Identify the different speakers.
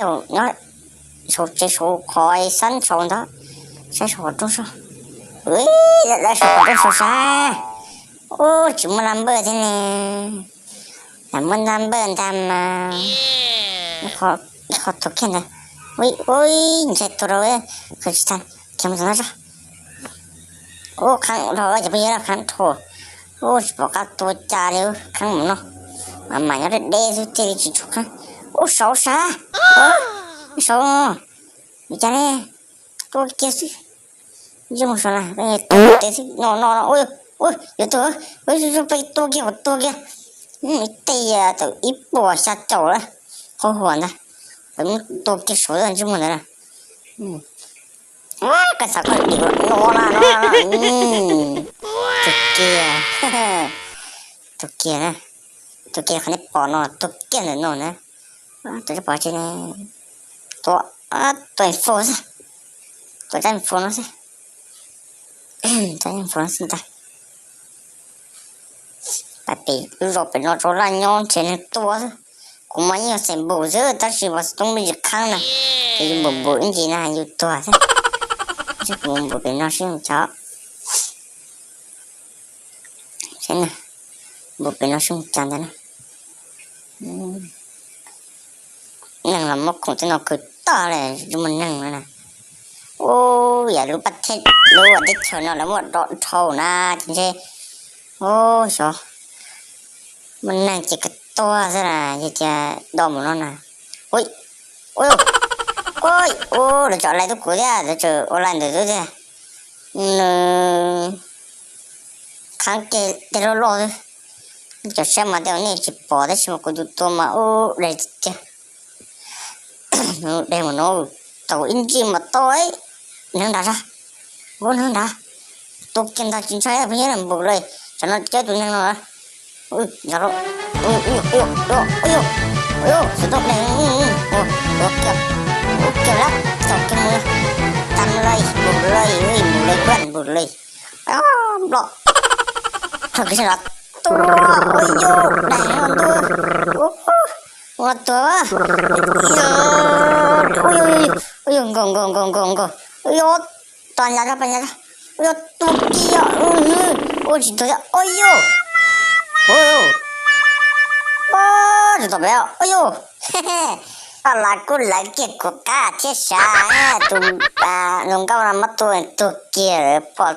Speaker 1: 都那手这手快三手的，三手中手，喂，来手中手啥？哦，怎么那么的呢？那么那么的嘛？你好多看的，喂喂，你在多少位？可是他看不到那啥？哦，看เราจะไปเยอะ看โถโอ้บอกว่าตัวจ่าเร็วข้างมันเนาะมันยังได้สุดที่จะชุกข้างโอ้สาวสาโอ้สาวนี่จ้าเนี่ยตัวเกี่ยสิยังไม่สนละไปตัวเกี่ยสินอโอ้ยโอ้ยอยู่ตัวโอ้ยไปตัวเกี่ยวเตะตัวอีปัวชาโจ้ละหัวนะเป็นตัวเกี่ยวสวยจังมันนะว้าก็สักคนดีกว่านอนตุ๊กเกียนะตุ๊กเกียคนนี้ปอนอนตุ๊กเกียเนี่ยนอนนะตัวจะปอจีเนี่ยตัวอินโฟสิตัวจะอินโฟนะสิตัวอินโฟนะสิจ้ะไปปีรอบเป็นรอบโล่ย้อนเชนตัวสิกูไม่ยังเสียบูเจอแต่ชีวิตต้องมีข้างนะอยู่บูจริงๆนะอยู่ตัวสิจะบูเป็นน้องสิ่งเจ้าใช่ไหมบูเป็นน้องสิ่งจังนะนั่งแล้วมันคงจะนอนคือต่อเลยดูมันนั่งแล้วนะโอ้อย่ารู้ประเทศรู้ว่าได้เชิญเราแล้วหมดรถเท่านะจริงๆโอ้ชอมันนั่งจิกตัวซะนะจะดอมแล้วนะโอ้ยโอ้ยโอ้ยโอ้เราจะอะไรทุกคนเนี่ยเราจะอะไรเดี๋ยวเนี่ยครั้งเกเดี๋ยวรอเลยจะใช้มาเดี๋ยวนี้จะปอได้ใช่ไหมกูดูตัวมาโอ้เลยจ้ะเดี๋ยวมันโอ้ตัวอินจีมาตัวไอ้นั่งด่าซะโอ้นั่งด่าตัวกินด่าจริงใช่ไหมพี่เนี่ยบอกเลยฉันนั่งเจ้าตัวนั่งนะอุ้ยอย่ารออุ้ยสุดยอดเลยโอ้เกี่ยวแล้วจบกันมือทำเลยบุกเลยเฮ้ยบุกเลยเพื่อนบุกเลยอ้าวบล็อกทำกิจวัตรตัวโอ้ยได้ตัววัดตัวโอ้ยงตอนยาจะเป็นยาโอ้ยตัวเกี่ยวโอ้ยตัวโอ้ยจะตบแล้วโอ้ยอะไรกูไล่เก็บกูกาเทียชาตุนงก้าวมาตัวเกี่ยวปอด